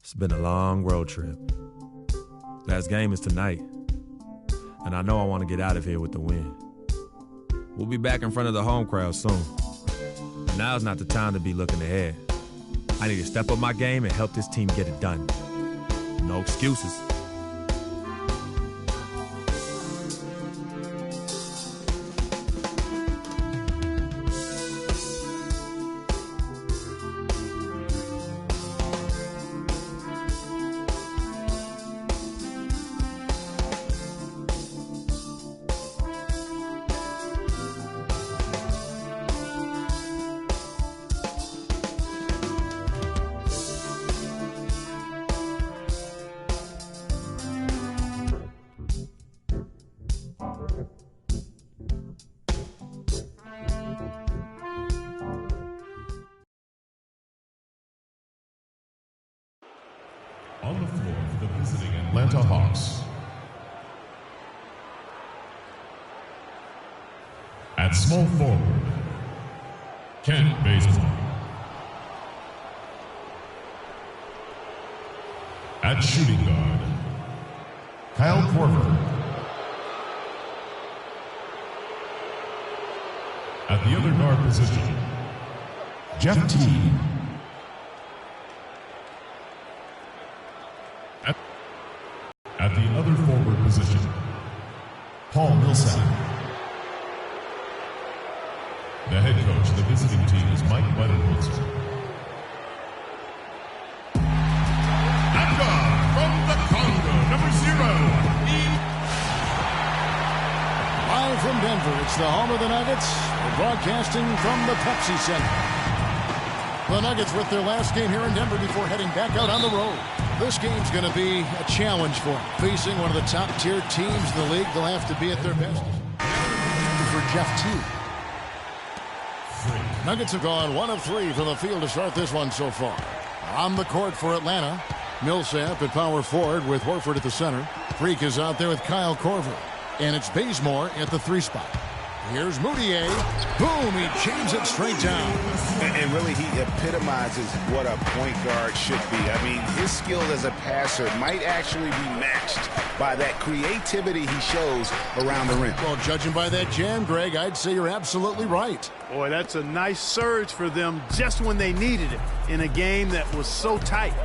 It's been a long road trip. Last game is tonight, and I know I want to get out of here with the win. We'll be back in front of the home crowd soon. But now's not the time to be looking ahead. I need to step up my game and help this team get it done. No excuses. On the floor for the visiting Atlanta Hawks. At small forward, Kent Bazemore. At shooting guard, Kyle Korver. At the other guard position, Jeff Teague. At the other forward position, Paul Millsap. The head coach of the visiting team is Mike Budenholzer. At guard from the Congo, number 0. Live from Denver, it's the home of the Nuggets. We're broadcasting from the Pepsi Center. The Nuggets with their last game here in Denver before heading back out on the road. This game's going to be a challenge for them. Facing one of the top-tier teams in the league, they'll have to be at their best. For Jeff Teague. Nuggets have gone 1 of 3 from the field to start this one so far. On the court for Atlanta, Millsap at power forward with Horford at the center. Freak is out there with Kyle Korver. And it's Bazemore at the 3 spot. Here's Moutier. Boom, he chains it straight down. And really, he epitomizes what a point guard should be. I mean, his skill as a passer might actually be matched by that creativity he shows around the rim. Well, judging by that jam, Greg, I'd say you're absolutely right. Boy, that's a nice surge for them just when they needed it in a game that was so tight.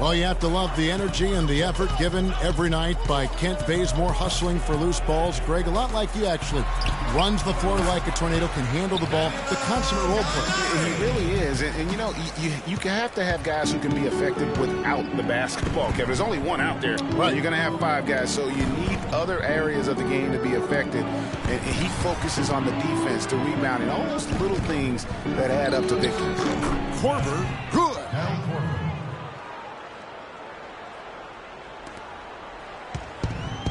Well, you have to love the energy and the effort given every night by Kent Bazemore hustling for loose balls. Greg, a lot like you actually. Runs the floor like a tornado, can handle the ball. The consummate role player. He really is. And you know, you have to have guys who can be effective without the basketball. Kevin, there's only one out there. Right. You're going to have 5 guys. So you need other areas of the game to be effective. And he focuses on the defense, the rebounding, all those little things that add up to victory. Korver, good.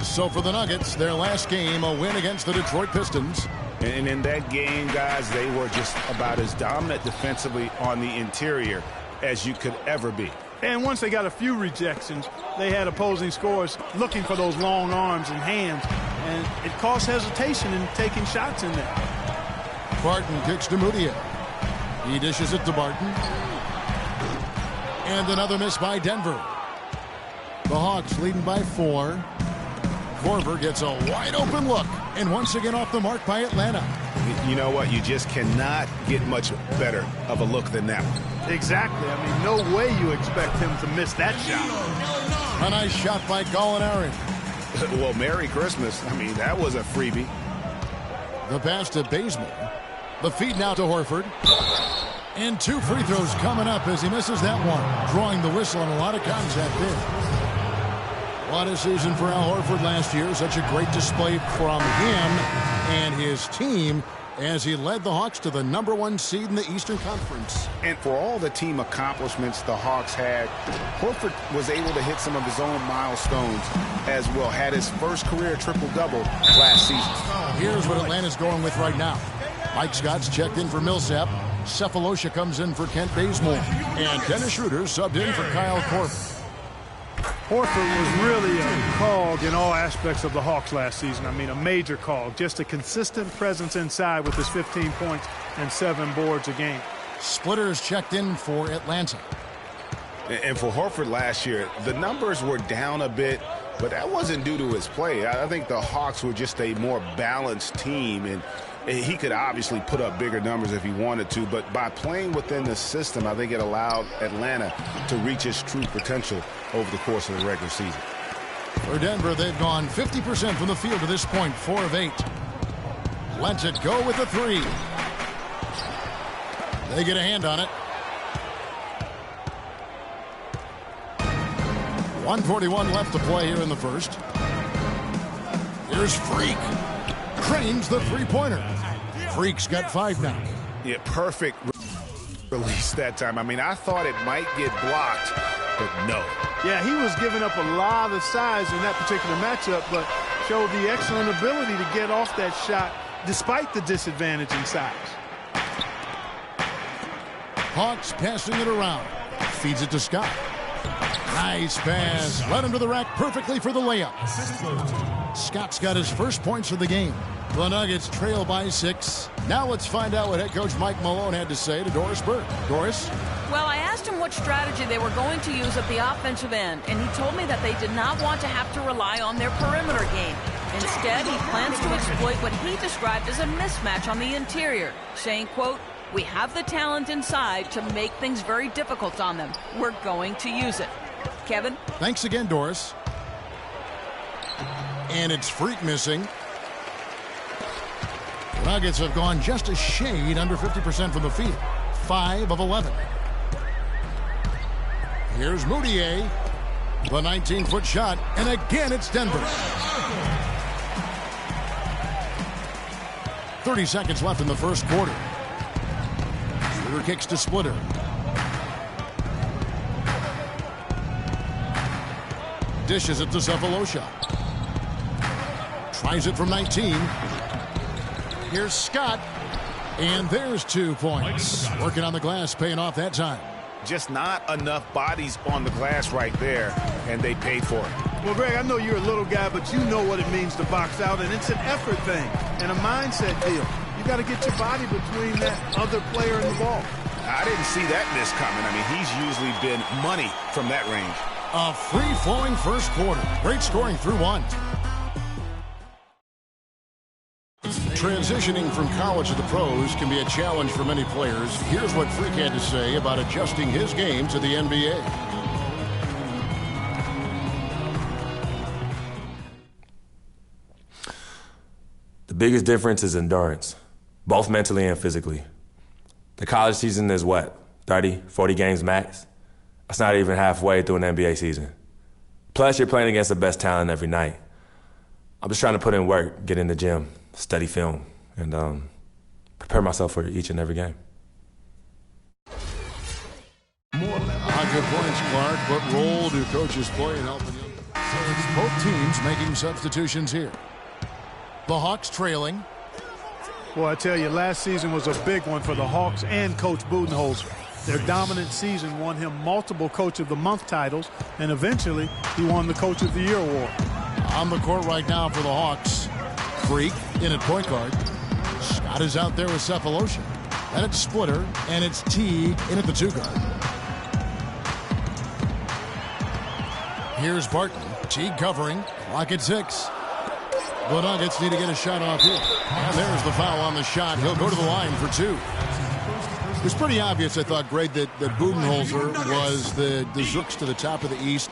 So for the Nuggets, their last game, a win against the Detroit Pistons. And in that game, guys, they were just about as dominant defensively on the interior as you could ever be. And once they got a few rejections, they had opposing scorers looking for those long arms and hands. And it caused hesitation in taking shots in there. Barton kicks to Moutier. He dishes it to Barton. And another miss by Denver. The Hawks leading by 4. Korver gets a wide-open look, and once again off the mark by Atlanta. You know what? You just cannot get much better of a look than that one. Exactly. I mean, no way you expect him to miss that shot. A nice shot by Gallinari. Well, Merry Christmas. I mean, that was a freebie. The pass to Bazemore. The feed now to Horford. And 2 free throws coming up as he misses that one. Drawing the whistle on a lot of contact there. What a season for Al Horford last year. Such a great display from him and his team as he led the Hawks to the #1 seed in the Eastern Conference. And for all the team accomplishments the Hawks had, Horford was able to hit some of his own milestones as well. Had his first career triple-double last season. Here's what Atlanta's going with right now. Mike Scott's checked in for Millsap. Cephalosha comes in for Kent Bazemore. And Dennis Schroeder subbed in for Kyle Korver. Horford was really a cog in all aspects of the Hawks last season. I mean, a major cog. Just a consistent presence inside with his 15 points and 7 boards a game. Splitters checked in for Atlanta. And for Horford last year, the numbers were down a bit, but that wasn't due to his play. I think the Hawks were just a more balanced team, and he could obviously put up bigger numbers if he wanted to, but by playing within the system, I think it allowed Atlanta to reach its true potential over the course of the regular season. For Denver, they've gone 50% from the field to this point, 4 of 8. Lets it go with the 3. They get a hand on it. 1:41 left to play here in the first. Here's Freak. Cranes the three-pointer. Freak's got 5 now. Yeah, perfect release that time. I mean, I thought it might get blocked, but no. Yeah, he was giving up a lot of size in that particular matchup, but showed the excellent ability to get off that shot despite the disadvantage in size. Hawks passing it around. Feeds it to Scott. Nice pass. Led him to the rack perfectly for the layup. Scott's got his first points of the game. The Nuggets trail by 6. Now let's find out what head coach Mike Malone had to say to Doris Burke. Doris? Well, I asked him what strategy they were going to use at the offensive end, and he told me that they did not want to have to rely on their perimeter game. Instead, he plans to exploit what he described as a mismatch on the interior, saying, quote, "We have the talent inside to make things very difficult on them. We're going to use it." Kevin? Thanks again, Doris. And it's Freak missing. The Nuggets have gone just a shade under 50% from the field. 5 of 11. Here's Moutier. The 19-foot shot. And again, it's Denver. 30 seconds left in the first quarter. Schroeder kicks to Splitter. Dishes it to Cephalosha. Tries it from 19. Here's Scott. And there's 2 points. Working on the glass, paying off that time. Just not enough bodies on the glass right there, and they paid for it. Well, Greg, I know you're a little guy, but you know what it means to box out, and it's an effort thing and a mindset deal. You got to get your body between that other player and the ball. I didn't see that miss coming. I mean, he's usually been money from that range. A free-flowing first quarter. Great scoring through 1. Transitioning from college to the pros can be a challenge for many players. Here's what Freak had to say about adjusting his game to the NBA. The biggest difference is endurance, both mentally and physically. The college season is what, 30, 40 games max? That's not even halfway through an NBA season. Plus, you're playing against the best talent every night. I'm just trying to put in work, get in the gym, study film, and prepare myself for each and every game. Good points, Clark. What role do coaches play in helping you? So it's both teams making substitutions here. The Hawks trailing. Well, I tell you, last season was a big one for the Hawks and Coach Budenholzer. Their dominant season won him multiple Coach of the Month titles, and eventually he won the Coach of the Year award. On the court right now for the Hawks. Freak in at point guard. Scott is out there with Cephalosha. Then it's Splitter, and it's Teague in at the 2 guard. Here's Barton. Teague covering. Clock at 6. The Nuggets need to get a shot off here. And there's the foul on the shot. He'll go to the line for 2. It was pretty obvious, I thought, Greg, that Budenholzer was the Zooks to the top of the East.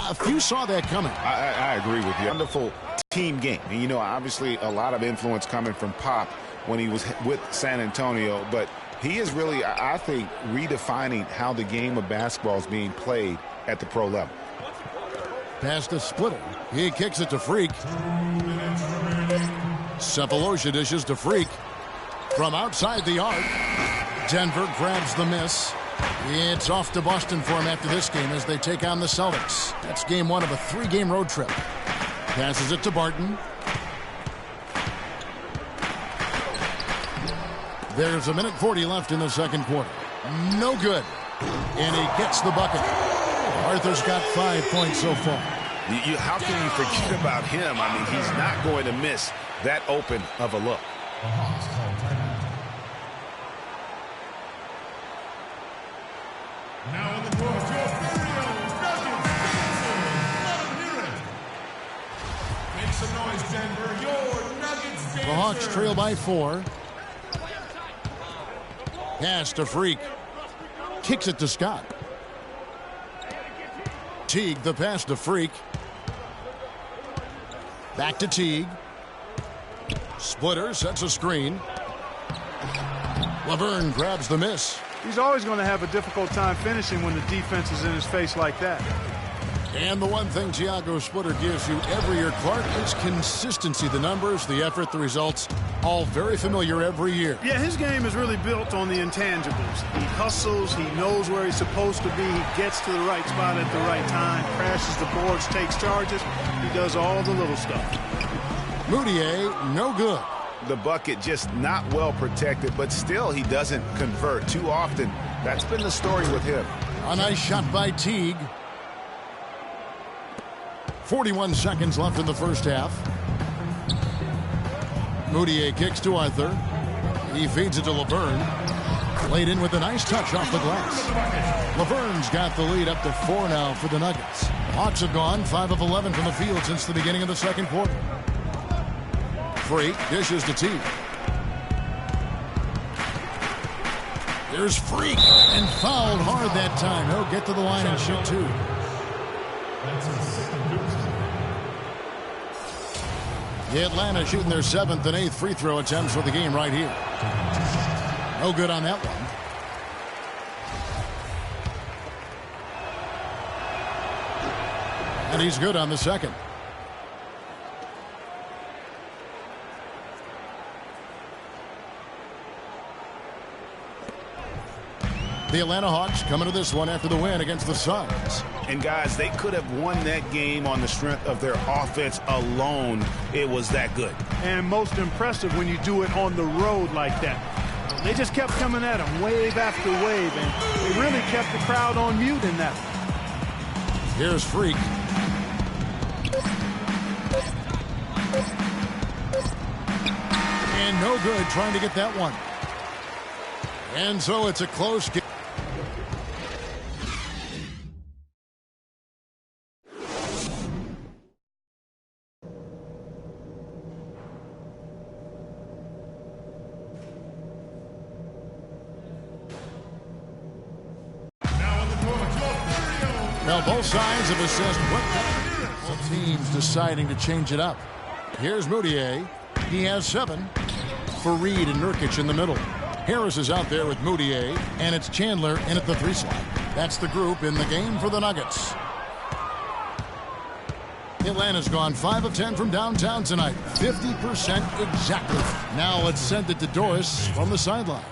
A few saw that coming. I agree with you. Wonderful team game. And, you know, obviously a lot of influence coming from Pop when he was with San Antonio. But he is really, I think, redefining how the game of basketball is being played at the pro level. Pass to Splitter. He kicks it to Freak. Cephalosha dishes to Freak. From outside the arc, Denver grabs the miss. It's off to Boston for him after this game as they take on the Celtics. That's game one of a 3-game road trip. Passes it to Barton. There's 1:40 left in the second quarter. No good. And he gets the bucket. Arthur's got 5 points so far. How can you forget about him? I mean, he's not going to miss that open of a look. Now on the court, your very own Nuggets Denver. Let him hear it. Make some noise, Denver. Your Nuggets Denver. The Hawks trail by 4. Pass to Freak. Kicks it to Scott. Teague, the pass to Freak. Back to Teague. Splitter sets a screen. Laverne grabs the miss. He's always going to have a difficult time finishing when the defense is in his face like that. And the one thing Tiago Splitter gives you every year, Clark, is consistency. The numbers, the effort, the results, all very familiar every year. Yeah, his game is really built on the intangibles. He hustles, he knows where he's supposed to be, he gets to the right spot at the right time, crashes the boards, takes charges. He does all the little stuff. Moutier, no good. The bucket just not well protected, but still he doesn't convert too often. That's been the story with him. A nice shot by Teague. 41 seconds left in the first half. Moutier kicks to Arthur. He feeds it to Laverne. Laid in with a nice touch off the glass. Laverne's got the lead up to 4 now for the Nuggets. Hawks have gone 5 of 11 from the field since the beginning of the second quarter. Freak dishes to Teague. There's Freak, and fouled hard that time. He'll get to the line and shoot 2. Atlanta shooting their 7th and 8th free throw attempts for the game right here. No good on that one. And he's good on the second. The Atlanta Hawks coming to this one after the win against the Suns. And guys, they could have won that game on the strength of their offense alone. It was that good. And most impressive when you do it on the road like that. They just kept coming at him wave after wave, and they really kept the crowd on mute in that one. Here's Freak. And no good trying to get that one. And so it's a close game. Well, both sides have assessed what both teams deciding to change it up. Here's Moutier. He has 7 for Reed and Nurkic in the middle. Harris is out there with Moutier, and it's Chandler in at the 3 slot. That's the group in the game for the Nuggets. Atlanta's gone 5 of 10 from downtown tonight. 50% exactly. Now let's send it to Doris from the sideline.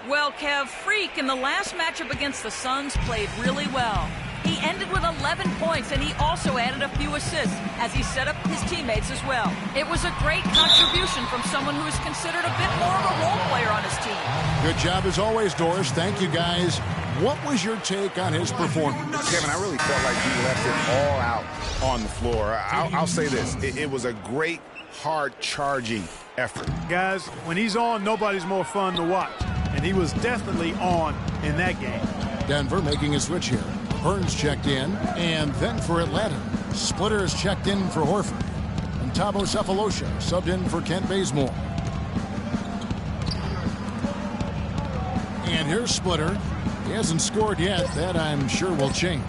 Well, Kev, Freak in the last matchup against the Suns played really well. He ended with 11 points, and he also added a few assists as he set up his teammates as well. It was a great contribution from someone who is considered a bit more of a role player on his team. Good job as always, Doris. Thank you, guys. What was your take on his performance? Kevin, I really felt like he left it all out on the floor. I'll say this. It was a great, hard-charging effort. Guys, when he's on, nobody's more fun to watch. And he was definitely on in that game. Denver making a switch here. Burns checked in, and then for Atlanta, Splitter is checked in for Horford. And Thabo Sefolosha subbed in for Kent Bazemore. And here's Splitter. He hasn't scored yet. That, I'm sure, will change.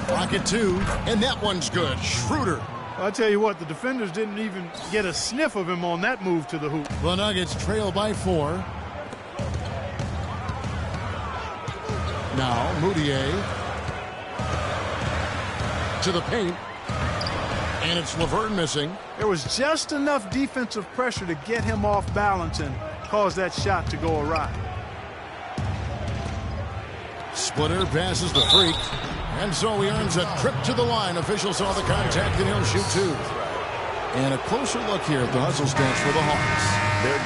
Pocket 2, and that one's good. Schroeder. I'll tell you what, the defenders didn't even get a sniff of him on that move to the hoop. The Nuggets trail by 4. Now, Moutier to the paint, and it's Laverne missing. There was just enough defensive pressure to get him off balance, and caused that shot to go awry. Splitter passes the Freak. And so he earns a trip to the line. Officials saw the contact and he'll shoot two. And a closer look here at the hustle stats for the Hawks.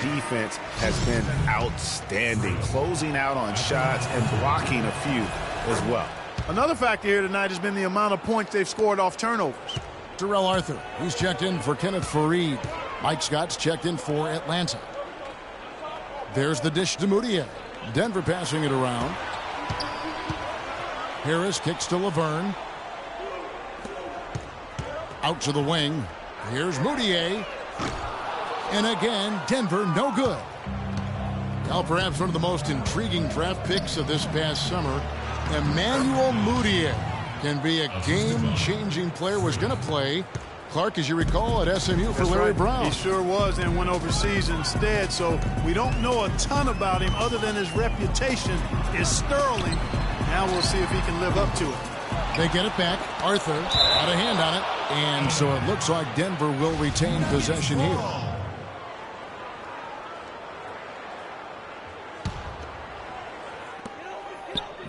Their defense has been outstanding, closing out on shots and blocking a few as well. Another factor here tonight has been the amount of points they've scored off turnovers. Terrell Arthur, he's checked in for Kenneth Faried. Mike Scott's checked in for Atlanta. There's the dish to Moutier. Denver passing it around. Harris kicks to Laverne. Out to the wing. Here's Moutier. And again, Denver no good. Now perhaps one of the most intriguing draft picks of this past summer, Emmanuel Moutier, can be a game-changing player. Was going to play, Clark, as you recall, at SMU for Larry Brown. He sure was, and went overseas instead. So we don't know a ton about him other than his reputation is sterling. Now we'll see if he can live up to it. They get it back. Arthur got a hand on it. And so it looks like Denver will retain possession here.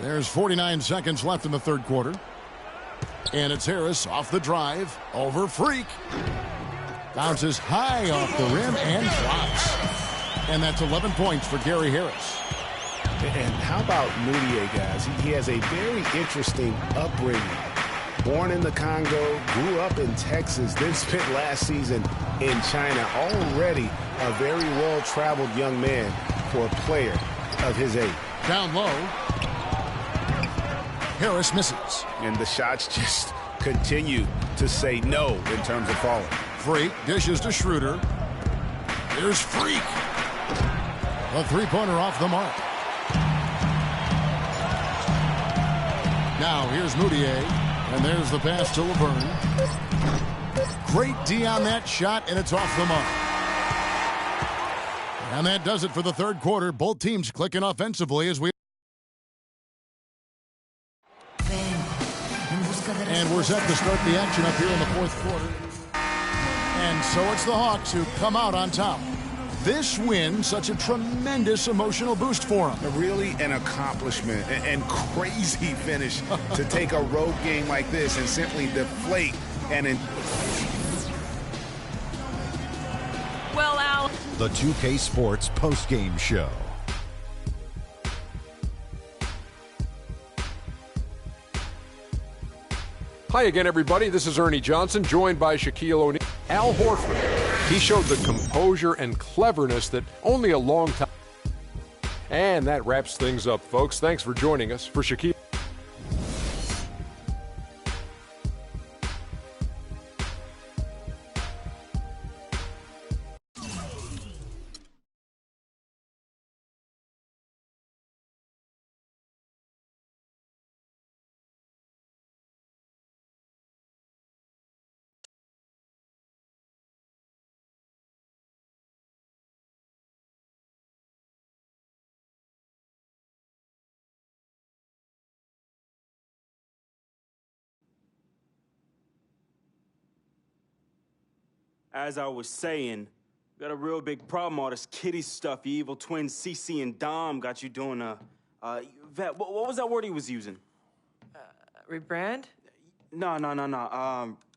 There's 49 seconds left in the third quarter. And it's Harris off the drive. Over Freak. Bounces high off the rim and drops. And that's 11 points for Gary Harris. And how about Moutier, guys? He has a very interesting upbringing. Born in the Congo, grew up in Texas, then spent last season in China. Already a very well-traveled young man for a player of his age. Down low. Harris misses. And the shots just continue to say no in terms of falling. Freak dishes to Schroeder. Here's Freak. A three-pointer off the mark. Now here's Moutier. And there's the pass to Laverne. Great D on that shot, and it's off the mark. And that does it for the third quarter. Both teams clicking offensively as we... And we're set to start the action up here in the fourth quarter. And so it's the Hawks who come out on top. This win, such a tremendous emotional boost for them. Really an accomplishment and crazy finish to take a road game like this and simply deflate and... Well, Al. The 2K Sports postgame show. Hi again, everybody. This is Ernie Johnson, joined by Shaquille O'Neal. Al Horford. He showed the composure and cleverness that only a long time. And that wraps things up, folks. Thanks for joining us. For Shaquille. As I was saying, got a real big problem. All this kitty stuff. Your evil twins, CeCe and Dom, got you doing Vet, what was that word he was using? Rebrand? No.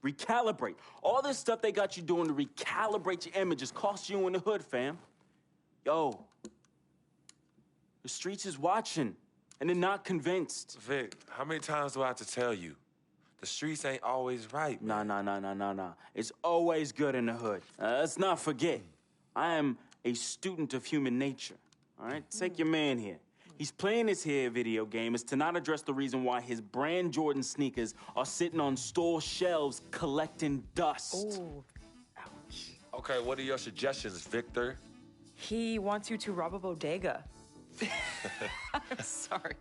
Recalibrate. All this stuff they got you doing to recalibrate your image just cost you in the hood, fam. Yo, the streets is watching, and they're not convinced. Vic, how many times do I have to tell you? The streets ain't always right. Nah. It's always good in the hood. Let's not forget, I am a student of human nature. All right? Take your man here. He's playing this here video game is to not address the reason why his brand Jordan sneakers are sitting on store shelves collecting dust. Ooh. Ouch. Okay, what are your suggestions, Victor? He wants you to rob a bodega. I'm sorry.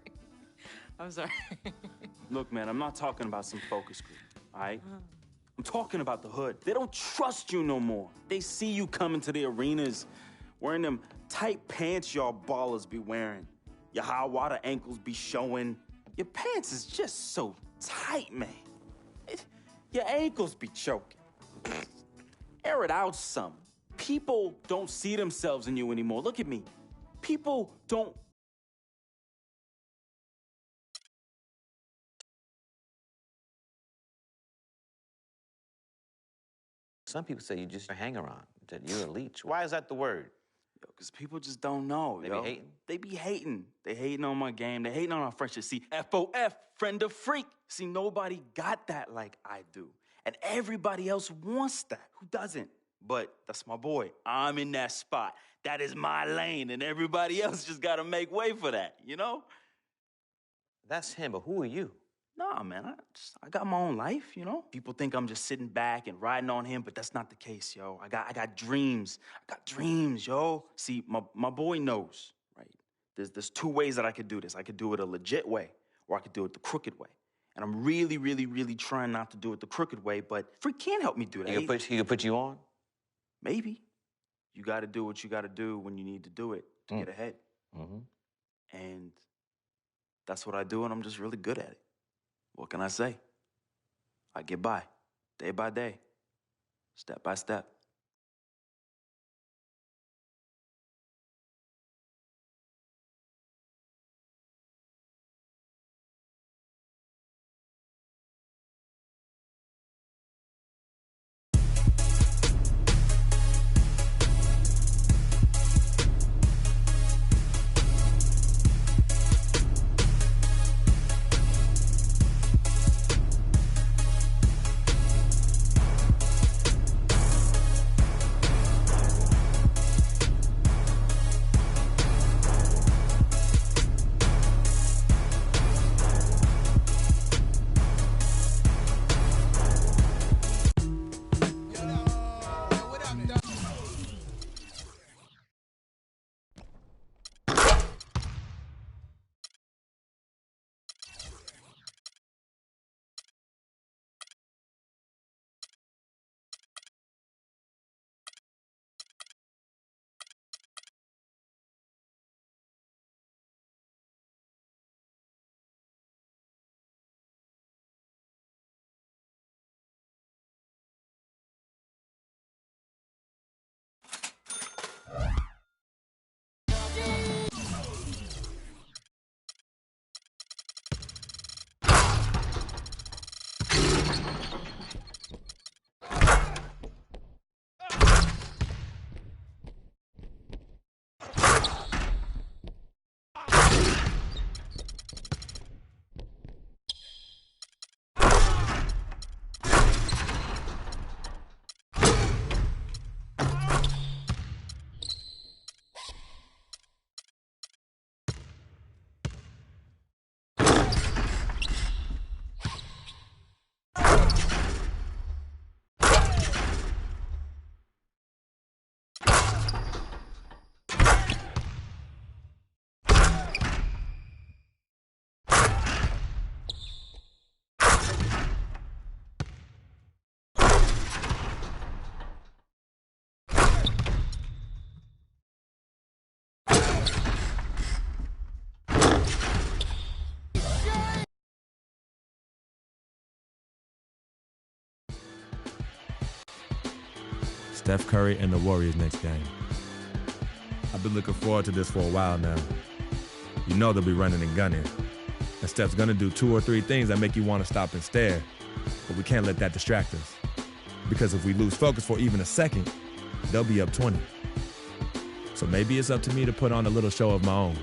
Look, man, I'm not talking about some focus group, all right? I'm talking about the hood. They don't trust you no more. They see you coming to the arenas wearing them tight pants y'all ballers be wearing. Your high water ankles be showing. Your pants is just so tight, man. Your ankles be choking. Air it out some. People don't see themselves in you anymore. Look at me. People don't. Some people say you just a hanger-on, that you're a leech. Why is that the word? Yo, because people just don't know. They yo. be hating? They be hating. They hating on my game. They hating on our friendship. See, FOF, friend of freak. See, nobody got that like I do. And everybody else wants that. Who doesn't? But that's my boy. I'm in that spot. That is my lane. And everybody else just got to make way for that, you know? That's him, but who are you? Nah, man, I got my own life, you know? People think I'm just sitting back and riding on him, but that's not the case, yo. I got dreams. I got dreams, yo. See, my boy knows, right? There's two ways that I could do this. I could do it a legit way, or I could do it the crooked way. And I'm really, really, really trying not to do it the crooked way, but Freak can't help me do that. He can put you on? Maybe. You got to do what you got to do when you need to do it to get ahead. Mm-hmm. And that's what I do, and I'm just really good at it. What can I say? I get by, day by day, step by step. Steph Curry and the Warriors next game. I've been looking forward to this for a while now. You know they'll be running and gunning. And Steph's gonna do 2 or 3 things that make you want to stop and stare. But we can't let that distract us. Because if we lose focus for even a second, they'll be up 20. So maybe it's up to me to put on a little show of my own.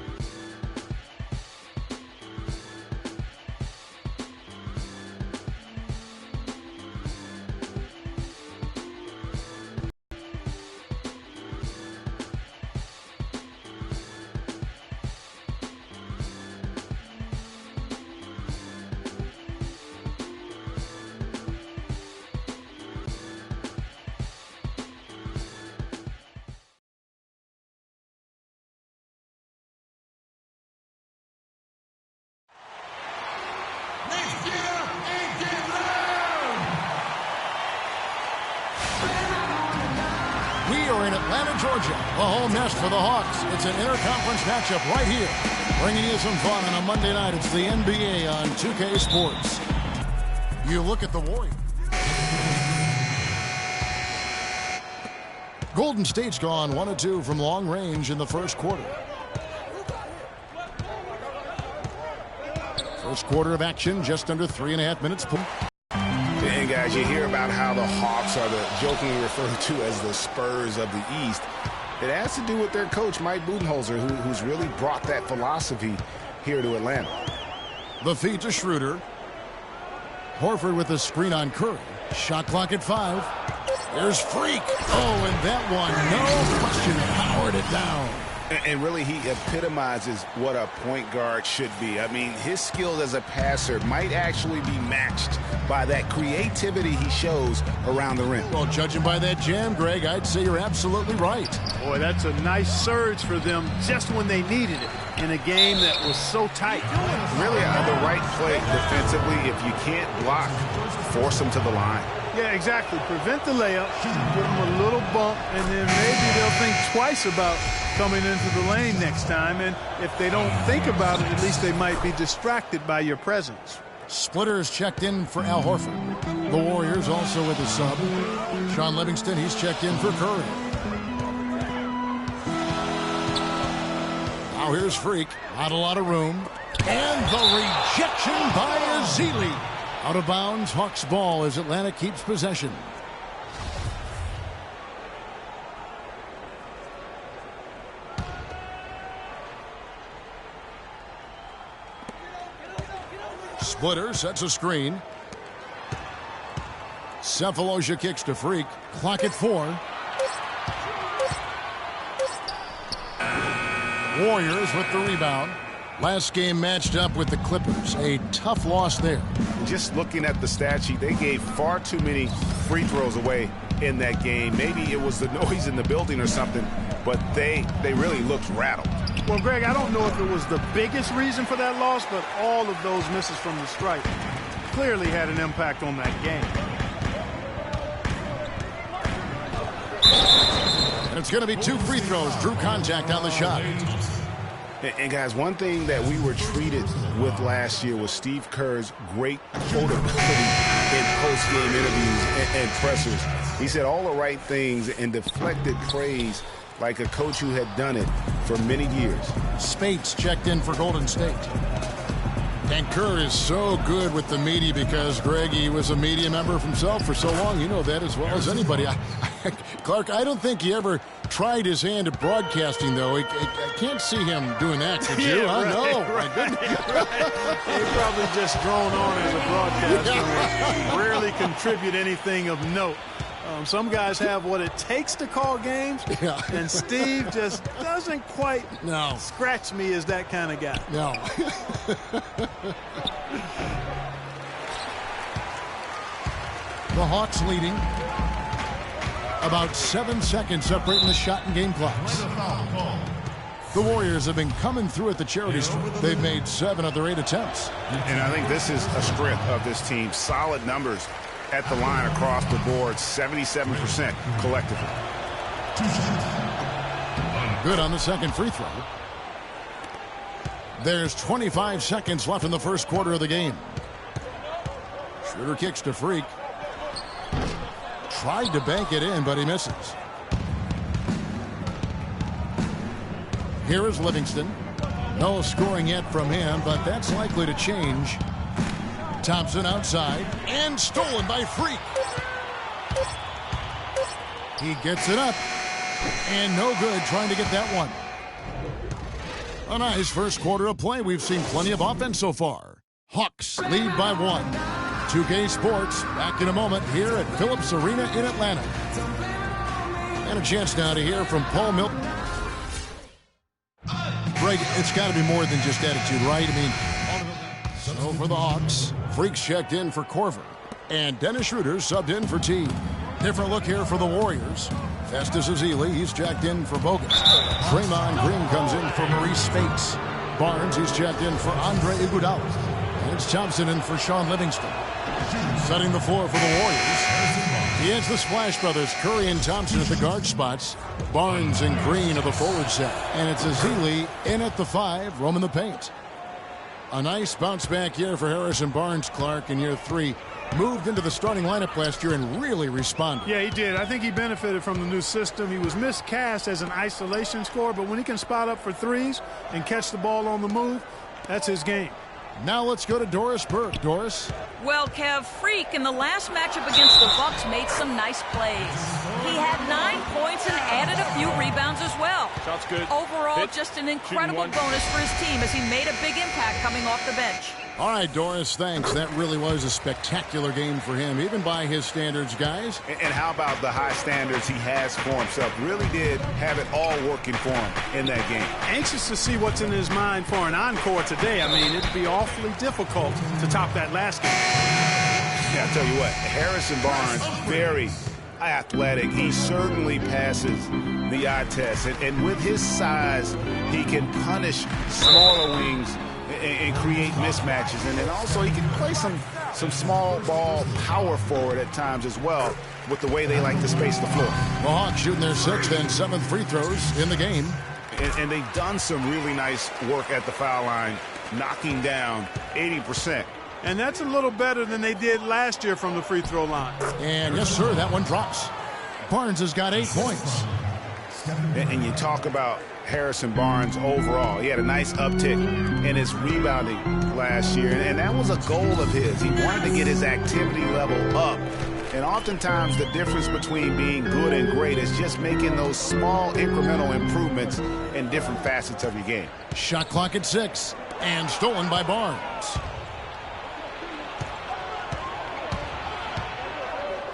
We are in Atlanta, Georgia, the home nest for the Hawks. It's an interconference matchup right here. Bringing you some fun on a Monday night. It's the NBA on 2K Sports. You look at the Warriors. Golden State's gone 1 of 2 from long range in the first quarter. First quarter of action, just under 3.5 minutes. And guys, you hear about how the Hawks are the jokingly referred to as the Spurs of the East. It has to do with their coach, Mike Budenholzer, who's really brought that philosophy here to Atlanta. The feed to Schroeder. Horford with a screen on Curry. Shot clock at 5. There's Freak. Oh, and that one, no question, powered it down. And really, he epitomizes what a point guard should be. I mean, his skills as a passer might actually be matched by that creativity he shows around the rim. Well, judging by that jam, Greg, I'd say you're absolutely right. Boy, that's a nice surge for them just when they needed it in a game that was so tight. Really, the right play defensively. If you can't block, force them to the line. Yeah, exactly. Prevent the layup, give them a little bump, and then maybe they'll think twice about coming into the lane next time. And if they don't think about it, at least they might be distracted by your presence. Splitters checked in for Al Horford. The Warriors also with a sub. Sean Livingston, he's checked in for Curry. Now here's Freak. Not a lot of room. And the rejection by Ezeli. Out of bounds, Hawks ball as Atlanta keeps possession. Splitter sets a screen. Cephalosha kicks to Freak. Clock at 4. Warriors with the rebound. Last game matched up with the Clippers. A tough loss there. Just looking at the stat sheet, they gave far too many free throws away in that game. Maybe it was the noise in the building or something, but they really looked rattled. Well, Greg, I don't know if it was the biggest reason for that loss, but all of those misses from the stripe clearly had an impact on that game. And it's going to be 2 free throws. Drew contact on the shot. And guys, one thing that we were treated with last year was Steve Kerr's great quotability in post-game interviews and pressers. He said all the right things and deflected praise like a coach who had done it for many years. Spates checked in for Golden State. And Kerr is so good with the media because, Greg, he was a media member himself for so long. You know that as well as anybody. Clark, I don't think he ever tried his hand at broadcasting, though. I can't see him doing that, could you? Yeah, right, know. Right. He probably just drawn on as a broadcaster and rarely contribute anything of note. Some guys have what it takes to call games, and Steve just doesn't quite scratch me as that kind of guy. No. The Hawks leading. About 7 seconds separating the shot and game clocks. The Warriors have been coming through at the charity stripe. They've made 7 of their 8 attempts. And I think this is a strength of this team. Solid numbers at the line across the board, 77% collectively. Good on the second free throw. There's 25 seconds left in the first quarter of the game. Schroeder kicks to Freak. Tried to bank it in, but he misses. Here is Livingston. No scoring yet from him, but that's likely to change. Thompson outside, and stolen by Freak. He gets it up, and no good trying to get that one. A nice first quarter of play. We've seen plenty of offense so far. Hawks lead by 1. 2K Sports back in a moment here at Phillips Arena in Atlanta. And a chance now to hear from Paul Milton. Greg, it's got to be more than just attitude, right? I mean, so for the Hawks, Freak's checked in for Korver. And Dennis Schroeder subbed in for T. Different look here for the Warriors. Festus Ezeli, he's checked in for Bogut. Draymond Green comes in for Maurice Spates. Barnes, he's checked in for Andre Iguodala. And it's Thompson in for Sean Livingston. Setting the floor for the Warriors. He has the Splash Brothers, Curry and Thompson at the guard spots. Barnes and Green at the forward set. And it's Ezeli in at the 5, roaming the paint. A nice bounce back year for Harrison Barnes, Clark, in year 3. moved into the starting lineup last year and really responded. Yeah, he did. I think he benefited from the new system. He was miscast as an isolation scorer, but when he can spot up for threes and catch the ball on the move, that's his game. Now let's go to Doris Burke. Doris? Well, Kev, Freak in the last matchup against the Bucks made some nice plays. He had 9 points and added a few rebounds as well. Shots good. Overall, just an incredible bonus for his team as he made a big impact coming off the bench. All right, Doris, thanks. That really was a spectacular game for him, even by his standards, guys. And how about the high standards he has for himself? Really did have it all working for him in that game. Anxious to see what's in his mind for an encore today. I mean, it'd be awfully difficult to top that last game. Yeah, I'll tell you what, Harrison Barnes, very athletic. He certainly passes the eye test. And with his size, he can punish smaller wings and create mismatches. And then also he can play some small ball power forward at times as well with the way they like to space the floor. The Hawks shooting their 6th and 7th free throws in the game. And they've done some really nice work at the foul line, knocking down 80%. And that's a little better than they did last year from the free throw line. And yes, sir, that one drops. Barnes has got 8 points. And you talk about Harrison Barnes overall. He had a nice uptick in his rebounding last year, and that was a goal of his. He wanted to get his activity level up. And oftentimes the difference between being good and great is just making those small incremental improvements in different facets of your game. Shot clock at 6 and stolen by Barnes.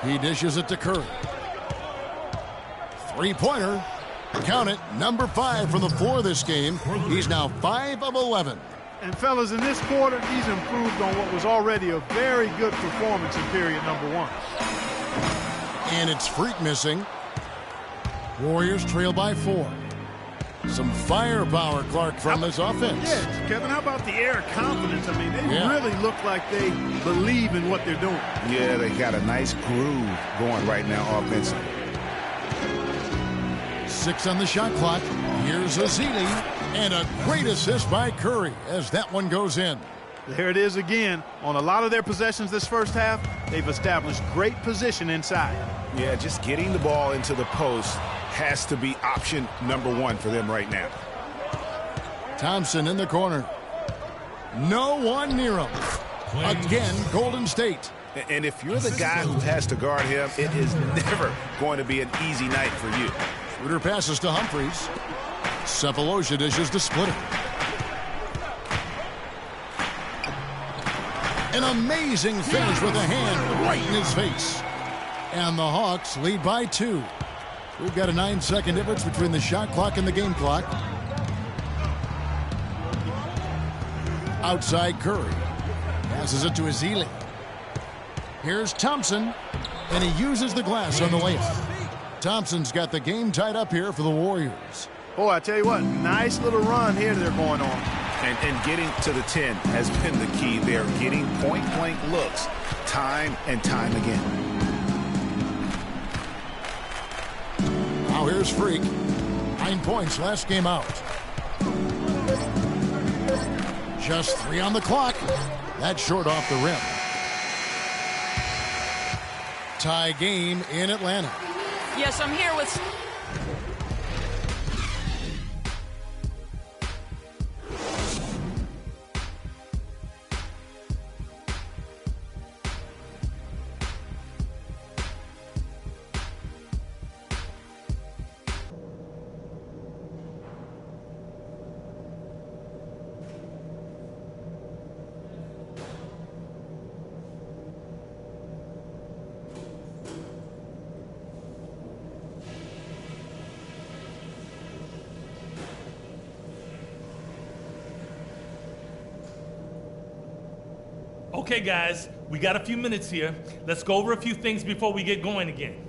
He dishes it to Curry. Three-pointer. Count it, number 5 from the floor this game. He's now 5 of 11. And fellas, in this quarter, he's improved on what was already a very good performance in period number 1. And it's Freak missing. Warriors trail by 4. Some firepower, Clark, from this offense. Yeah, Kevin, how about the air of confidence? I mean, they really look like they believe in what they're doing. Yeah, they got a nice groove going right now offensively. 6 on the shot clock. Here's Ezeli. And a great assist by Curry as that one goes in. There it is again. On a lot of their possessions this first half, they've established great position inside. Yeah, just getting the ball into the post has to be option number 1 for them right now. Thompson in the corner. No one near him. Again, Golden State. And if you're the guy who has to guard him, it is never going to be an easy night for you. Schroeder passes to Humphries. Sefolosha dishes to Splitter. An amazing finish with a hand right in his face. And the Hawks lead by 2. We've got a 9-second difference between the shot clock and the game clock. Outside Curry. Passes it to Ezeli. Here's Thompson. And he uses the glass on the layup. Thompson's got the game tied up here for the Warriors. Boy, I tell you what, nice little run here they're going on. And getting to the 10 has been the key. They're getting point-blank looks time and time again. Now here's Freak. 9 points last game out. Just 3 on the clock. That's short off the rim. Tie game in Atlanta. Yes, I'm here with... Okay, guys, we got a few minutes here. Let's go over a few things before we get going again.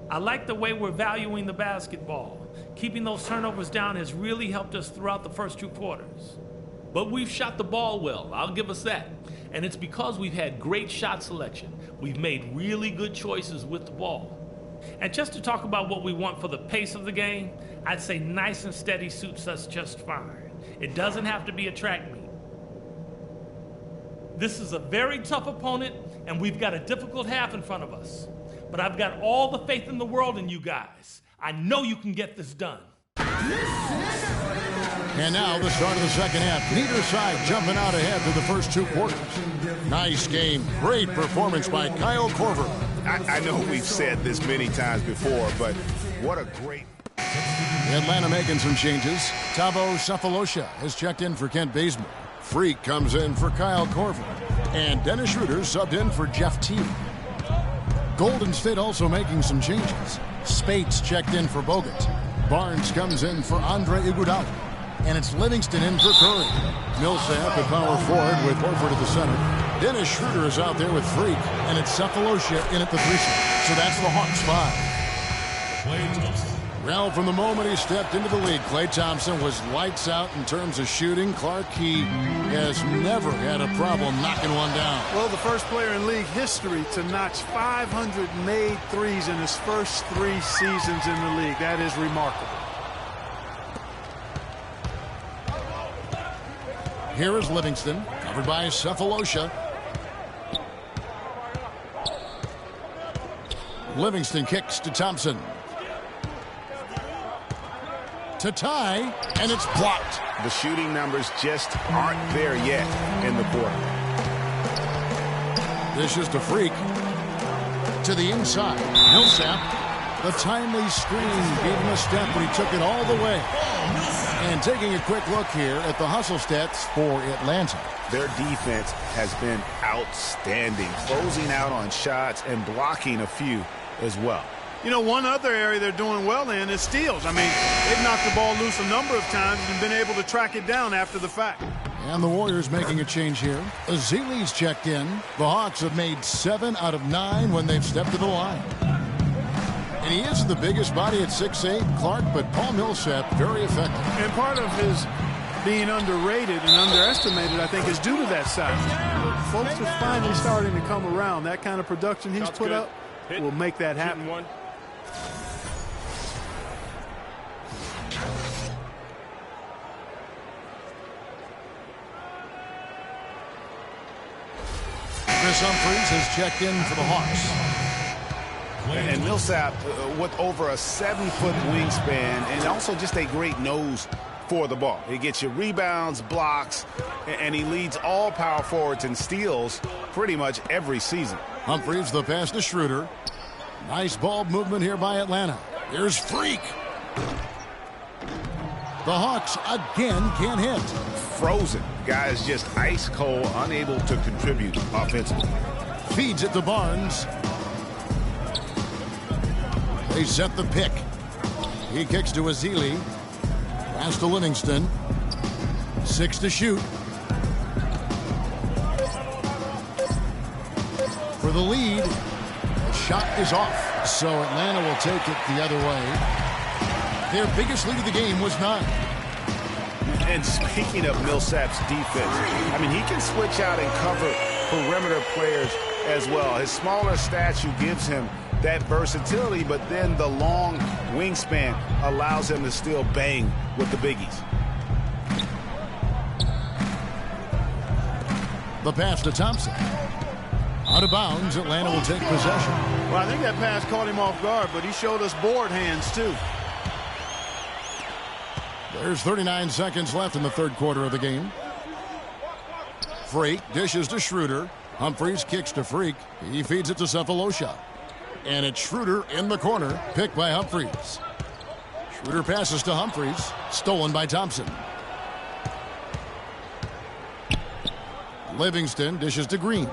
I like the way we're valuing the basketball. Keeping those turnovers down has really helped us throughout the first 2 quarters. But we've shot the ball well, I'll give us that. And it's because we've had great shot selection. We've made really good choices with the ball. And just to talk about what we want for the pace of the game, I'd say nice and steady suits us just fine. It doesn't have to be a track meet. This is a very tough opponent, and we've got a difficult half in front of us. But I've got all the faith in the world in you guys. I know you can get this done. And now the start of the second half. Neither side jumping out ahead through the first 2 quarters. Nice game. Great performance by Kyle Korver. I know we've said this many times before, but what a great... Atlanta making some changes. Thabo Sefolosha has checked in for Kent Bazemore. Freak comes in for Kyle Korver. And Dennis Schroeder subbed in for Jeff Teague. Golden State also making some changes. Spates checked in for Bogut. Barnes comes in for Andre Iguodala. And it's Livingston in for Curry. Millsap at power forward with Horford at the center. Dennis Schroeder is out there with Freak. And it's Sefolosha in at the 3 slot. So that's the Hawks 5. Well, from the moment he stepped into the league, Klay Thompson was lights out in terms of shooting. Clark, he has never had a problem knocking one down. Well, the first player in league history to notch 500 made threes in his first 3 seasons in the league. That is remarkable. Here is Livingston, covered by Sefolosha. Livingston kicks to Thompson. To tie, and it's blocked. The shooting numbers just aren't there yet in the quarter. This is to Freak. To the inside. Millsap. The timely screen gave him a step, but he took it all the way. And taking a quick look here at the hustle stats for Atlanta. Their defense has been outstanding, closing out on shots and blocking a few as well. You know, one other area they're doing well in is steals. I mean, they've knocked the ball loose a number of times and been able to track it down after the fact. And the Warriors making a change here. Azili's checked in. The Hawks have made 7 out of 9 when they've stepped to the line. And he is the biggest body at 6'8", Clark, but Paul Millsap very effective. And part of his being underrated and underestimated, I think, is due to that size. Folks are finally starting to come around. That kind of production he's put up will make that happen. Chris Humphries has checked in for the Hawks. And Millsap with over a 7-foot wingspan and also just a great nose for the ball. He gets you rebounds, blocks, and he leads all power forwards in steals pretty much every season. Humphries, the pass to Schroeder. Nice ball movement here by Atlanta. Here's Freak. The Hawks again can't hit. Frozen. Guys just ice cold, unable to contribute offensively. Feeds it to Barnes. They set the pick. He kicks to Azili. Pass to Livingston. 6 to shoot. For the lead. The shot is off. So Atlanta will take it the other way. Their biggest lead of the game was 9. And speaking of Millsap's defense, I mean, he can switch out and cover perimeter players as well. His smaller stature gives him that versatility, but then the long wingspan allows him to still bang with the biggies. The pass to Thompson. Out of bounds, Atlanta will take possession. Well, I think that pass caught him off guard, but he showed us board hands, too. There's 39 seconds left in the third quarter of the game. Freak dishes to Schroeder. Humphries kicks to Freak. He feeds it to Sefolosha. And it's Schroeder in the corner, picked by Humphries. Schroeder passes to Humphries, stolen by Thompson. Livingston dishes to Green.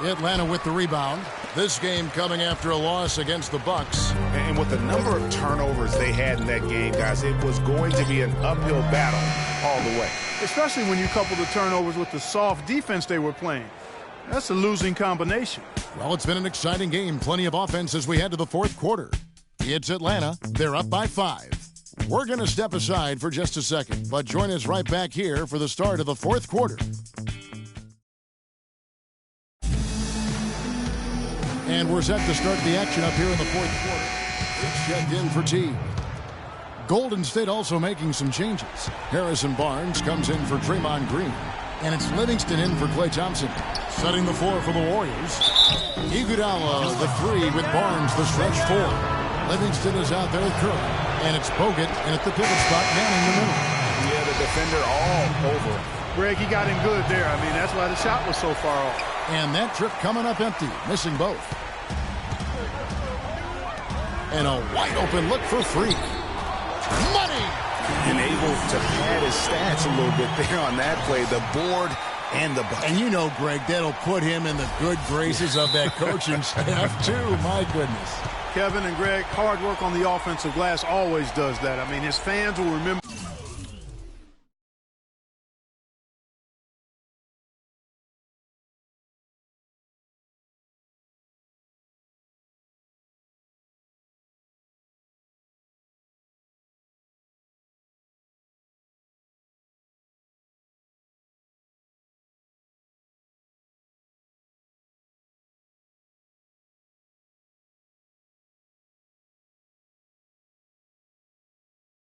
Atlanta with the rebound. This game coming after a loss against the Bucks. And with the number of turnovers they had in that game, guys, it was going to be an uphill battle all the way. Especially when you couple the turnovers with the soft defense they were playing. That's a losing combination. Well, it's been an exciting game. Plenty of offense as we head to the fourth quarter. It's Atlanta. They're up by 5. We're going to step aside for just a second, but join us right back here for the start of the fourth quarter. And we're set to start the action up here in the fourth quarter. checked in for Teague. Golden State also making some changes. Harrison Barnes comes in for Draymond Green. And it's Livingston in for Klay Thompson. Setting the floor for the Warriors. Iguodala, the 3 with Barnes, the stretch 4. Livingston is out there with Curry. And it's Bogut, and at the pivot spot, manning the middle. Yeah, the defender all over him. Greg, he got him good there. I mean, that's why the shot was so far off. And that trip coming up empty, missing both. And a wide open look for Freak. Money! And able to pad his stats a little bit there on that play. The board and the bucket. And you know, Greg, that'll put him in the good graces of that coaching staff, too. My goodness. Kevin and Greg, hard work on the offensive glass always does that. I mean, his fans will remember.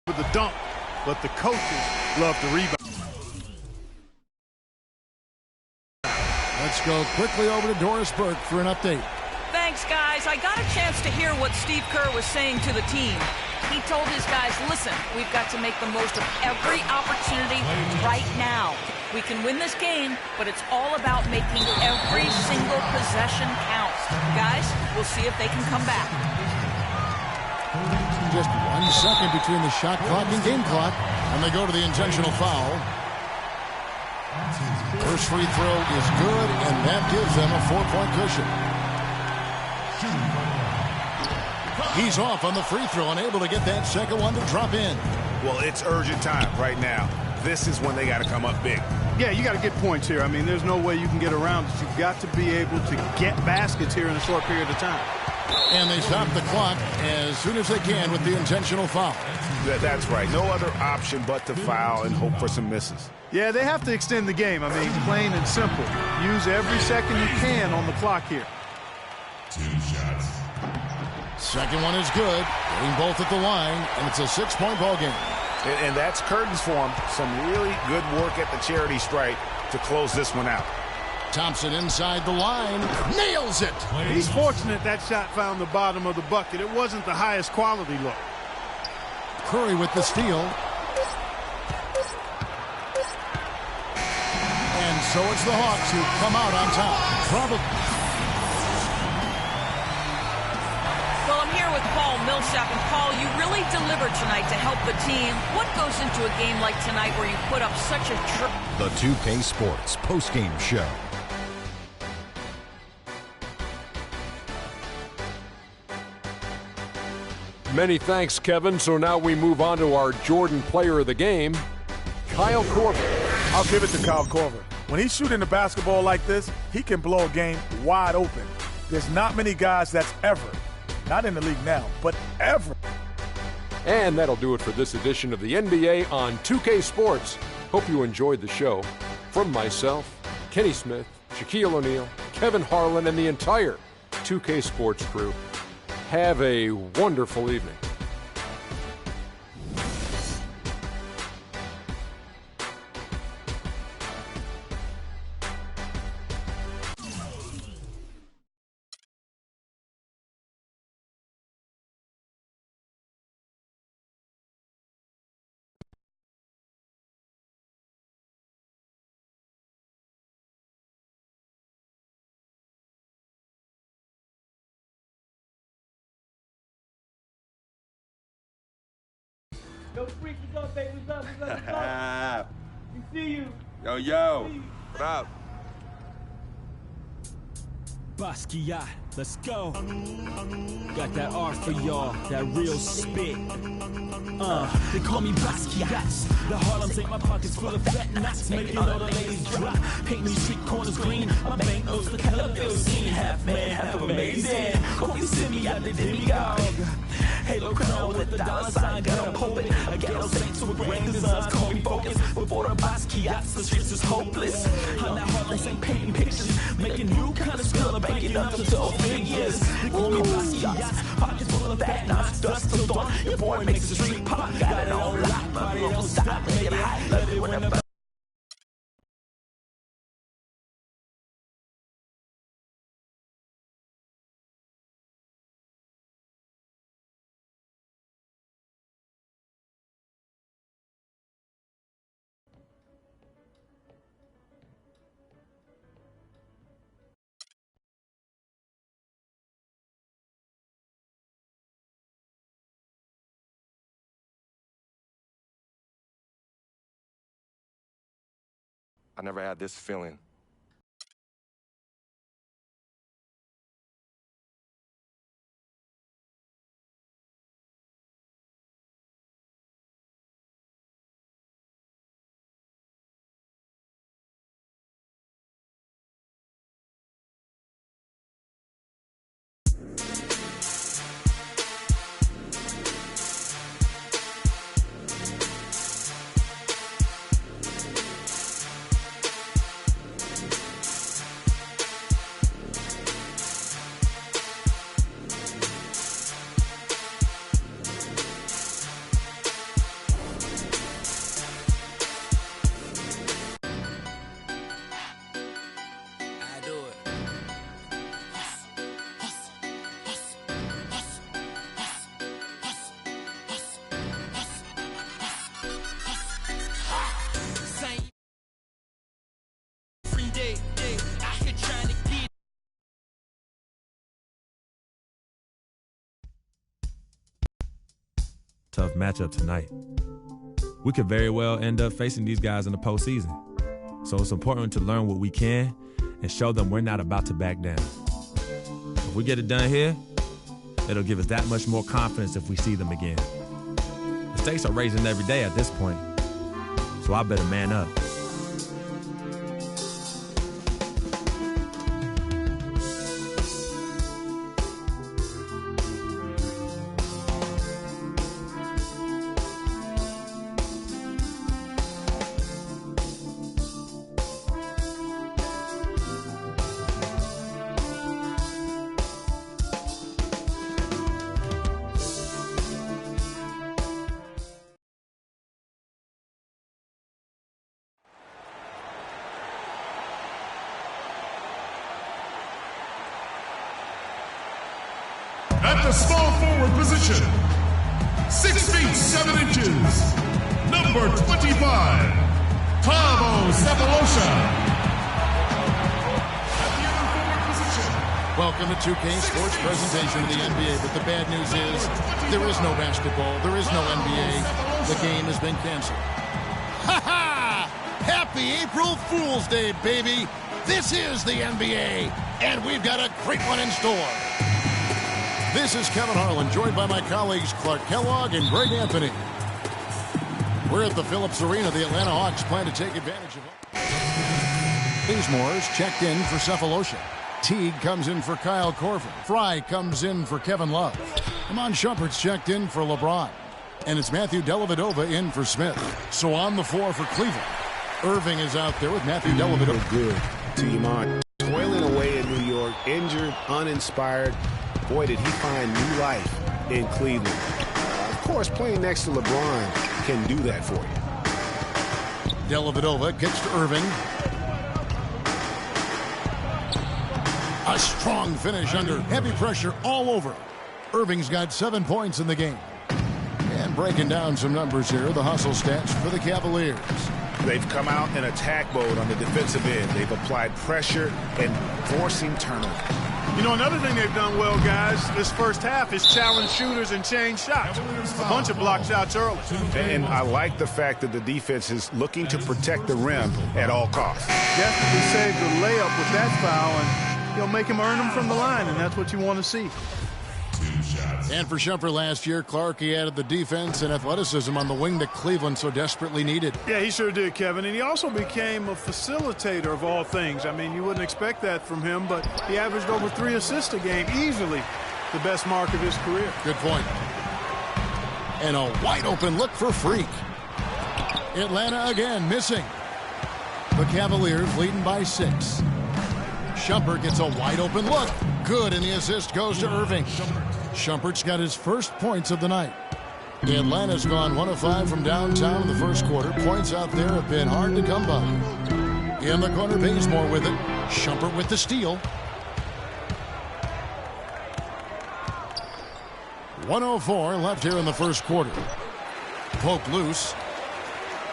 The dunk, but the coaches love to rebound. Let's go quickly over to Doris Burke for an update. Thanks, guys. I got a chance to hear what Steve Kerr was saying to the team. He told his guys, listen, we've got to make the most of every opportunity right now. We can win this game, but it's all about making every single possession count. Guys, we'll see if they can come back. Just 1 second between the shot clock and game clock, and they go to the intentional foul. First free throw is good, and that gives them a 4-point cushion. He's off on the free throw, unable to get that second one to drop in. Well, it's urgent time right now. This is when they got to come up big. Yeah, you got to get points here. I mean, there's no way you can get around it. You've got to be able to get baskets here in a short period of time. And they stop the clock as soon as they can with the intentional foul. That's right. No other option but to foul and hope for some misses. Yeah, they have to extend the game. I mean, plain and simple. Use every second you can on the clock here. 2 shots. Second one is good. Getting both at the line, and it's a 6-point ball game. And that's curtains for him. Some really good work at the charity stripe to close this one out. Thompson inside the line, nails it. He's fortunate that shot found the bottom of the bucket. It wasn't the highest quality look. Curry with the steal. And so it's the Hawks who come out on top. Well, I'm here with Paul Millsap, and Paul, you really delivered tonight to help the team. What goes into a game like tonight where you put up such a The 2K Sports postgame show. Many thanks, Kevin. So now we move on to our Jordan player of the game, Kyle Korver. I'll give it to Kyle Korver. When he's shooting the basketball like this, he can blow a game wide open. There's not many guys that's ever, not in the league now, but ever. And that'll do it for this edition of the NBA on 2K Sports. Hope you enjoyed the show. From myself, Kenny Smith, Shaquille O'Neal, Kevin Harlan, and the entire 2K Sports crew, have a wonderful evening. Yo, Freak, what's up, baby? What's up? We see you. Yo. What up? Basquiat, let's go. Got that art for y'all, that real spit. They call me Basquiat. The Harlem's ain't my pockets full of fat knots, making all the ladies drop. Painting these street corners green. My bank notes the color bill scene. Half man, half amazing. Call me Simi out the demigod. Halo crown with the dollar sign, got a poet. A ghetto saint to a grand designs, call me focus. Before the Basquiats, the streets is hopeless. I'm that Harlem ain't painting pictures, making new kind of skill, banking up to 12 figures. They call me Basquiat, pockets full of fat knots. dusk till dawn. Your boy makes the street pop. Got it all locked, party don't stop. Make it hot, love it when the I never had this feeling. Tough matchup tonight. We could very well end up facing these guys in the postseason. So it's important to learn what we can and show them we're not about to back down. If we get it done here, it'll give us that much more confidence if we see them again. The stakes are raising every day at this point, so I better man up. At the small forward position, 6 feet 7 inches, number 25, Thabo Sefolosha. At the other forward position. Welcome to 2K Sports presentation of the NBA, but the bad news is there is no basketball, there is no NBA. The game has been canceled. Ha ha! Happy April Fool's Day, baby! This is the NBA, and we've got a great one in store. This is Kevin Harlan, joined by my colleagues Clark Kellogg and Greg Anthony. We're at the Phillips Arena. The Atlanta Hawks plan to take advantage of it. Bazemore's checked in for Sefolosha. Teague comes in for Kyle Korver. Fry comes in for Kevin Love. Iman Shumpert's checked in for LeBron. And it's Matthew Dellavedova in for Smith. So on the floor for Cleveland, Irving is out there with Matthew Dellavedova. Good to Iman. Toiling away in New York, injured, uninspired. Boy, did he find new life in Cleveland. Of course, playing next to LeBron can do that for you. Dellavedova gets to Irving. A strong finish under heavy pressure all over. Irving's got 7 points in the game. And breaking down some numbers here, the hustle stats for the Cavaliers. They've come out in attack mode on the defensive end. They've applied pressure and forcing turnover. You know, another thing they've done well, guys, this first half is challenge shooters and change shots. A bunch of block shots early. And I like the fact that the defense is looking to protect the rim at all costs. Definitely saved the layup with that foul, and he'll make him earn them from the line, and that's what you want to see. And for Shumpert last year, Clark, he added the defense and athleticism on the wing that Cleveland so desperately needed. Yeah, he sure did, Kevin. And he also became a facilitator of all things. I mean, you wouldn't expect that from him, but he averaged over 3 assists a game, easily the best mark of his career. Good point. And a wide-open look for Freak. Atlanta again missing. The Cavaliers leading by 6. Shumpert gets a wide-open look. Good, and the assist goes to Irving. Shumpert's got his first points of the night. Atlanta's gone 1 of 5 from downtown in the first quarter. Points out there have been hard to come by. In the corner, Bazemore with it. Shumpert with the steal. 1:04 left here in the first quarter. Poke loose.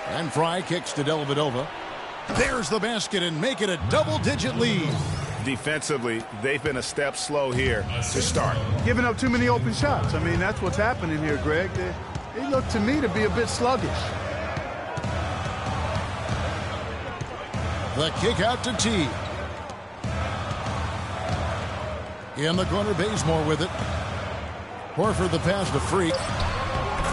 And Fry kicks to Dellavedova. There's the basket and make it a double-digit lead. Defensively, they've been a step slow here to start. Giving up too many open shots. I mean, that's what's happening here, Greg. They look to me to be a bit sluggish. The kick out to T. In the corner, Bazemore with it. Horford the pass to Freak.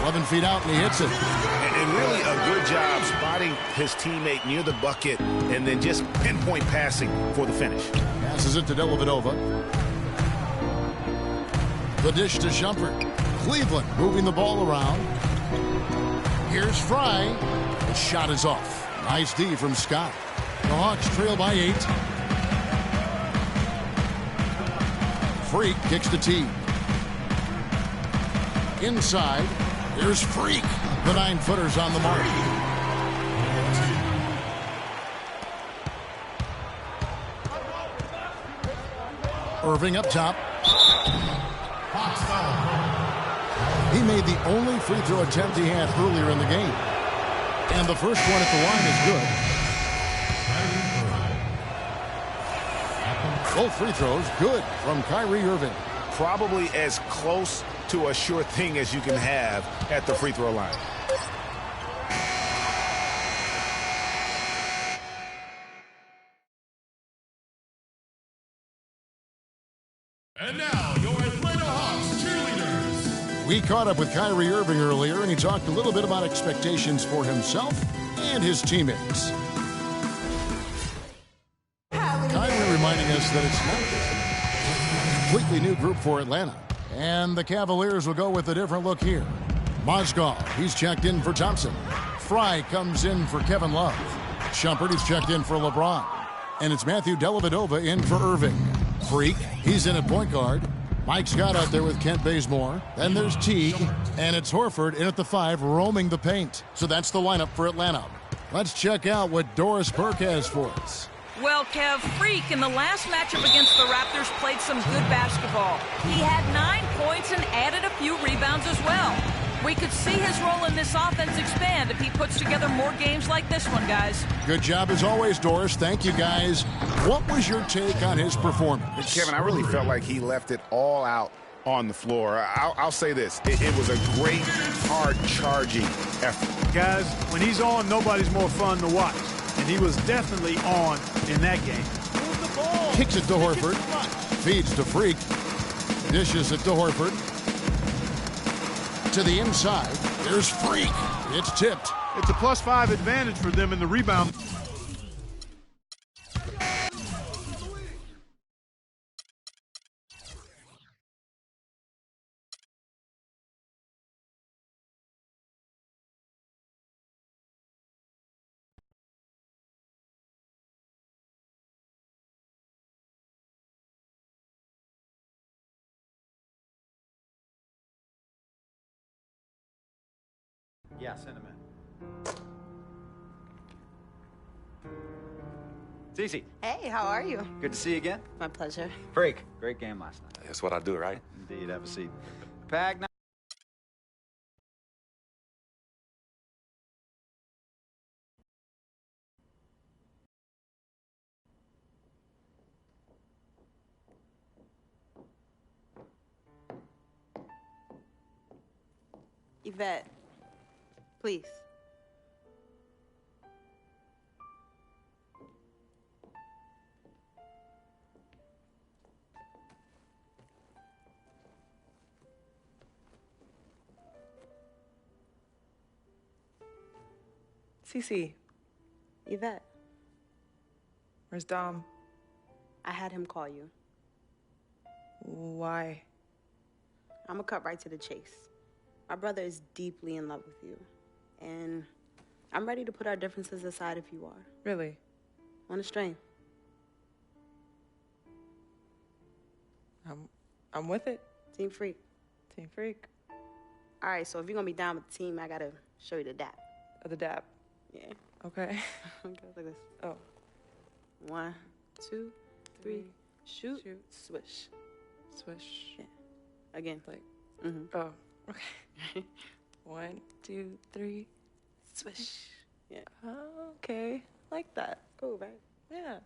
11 feet out, and he hits it. And really a good job spotting his teammate near the bucket and then just pinpoint passing for the finish. Passes it to Dellavedova. The dish to Shumpert. Cleveland moving the ball around. Here's Fry. The shot is off. Nice D from Scott. The Hawks trail by 8. Freak kicks to T. Inside, here's Freak. The 9-footer's on the mark. Irving up top. He made the only free throw attempt he had earlier in the game. And the first one at the line is good. Both free throws good from Kyrie Irving. Probably as close to a sure thing as you can have at the free throw line. And now, your Atlanta Hawks cheerleaders. We caught up with Kyrie Irving earlier, and he talked a little bit about expectations for himself and his teammates. Kyrie reminding us that it's not a completely new group for Atlanta. And the Cavaliers will go with a different look here. Mozgov, he's checked in for Thompson. Fry comes in for Kevin Love. Shumpert, he's checked in for LeBron. And it's Matthew Dellavedova in for Irving. Freak, he's in at point guard. Mike Scott out there with Kent Bazemore. Then there's Teague, and it's Horford in at the 5, roaming the paint. So that's the lineup for Atlanta. Let's check out what Doris Burke has for us. Well, Kev, Freak in the last matchup against the Raptors played some good basketball. He had 9 points and added a few rebounds as well. We could see his role in this offense expand if he puts together more games like this one, guys. Good job as always, Doris. Thank you, guys. What was your take on his performance? Kevin, I really felt like he left it all out on the floor. I'll say this. It was a great, hard-charging effort. Guys, when he's on, nobody's more fun to watch. And he was definitely on in that game. Kicks it to Horford. Feeds to Freak. Dishes it to Horford. To the inside. There's Freak. It's tipped. It's a +5 advantage for them in the rebound. Yeah, send him in. Cece. Hey, how are you? Good to see you again. My pleasure. Freak. Great game last night. That's what I do, right? Indeed. Have a seat. Pag. Yvette, please. Cece. Yvette. Where's Dom? I had him call you. Why? I'm gonna cut right to the chase. My brother is deeply in love with you. And I'm ready to put our differences aside if you are. Really? On a string. I'm with it. Team Freak. Team Freak. All right, so if you're going to be down with the team, I got to show you the dap. The dap. Yeah. Okay. It goes like this. Oh. 1, 2, 3, shoot, swish. Swish. Yeah. Again. Like. Mm-hmm. Oh. Okay. 1, 2, 3, swish. Yeah. Oh, okay. Like that. Cool, right? Yeah.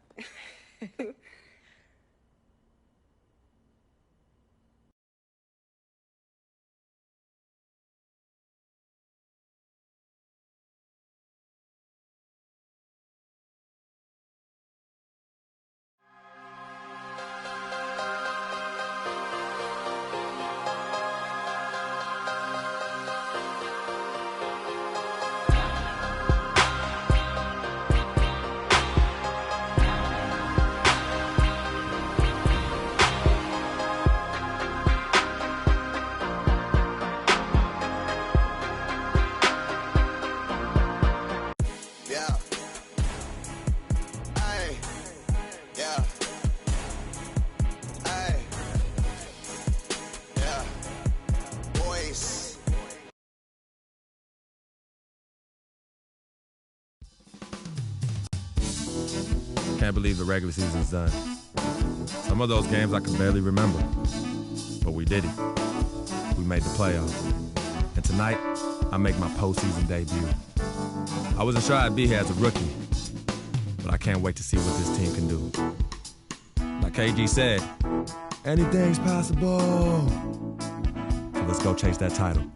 Can't believe the regular season's done. Some of those games I can barely remember, but we did it. We made the playoffs. And tonight, I make my postseason debut. I wasn't sure I'd be here as a rookie, but I can't wait to see what this team can do. Like KG said, anything's possible. So let's go chase that title.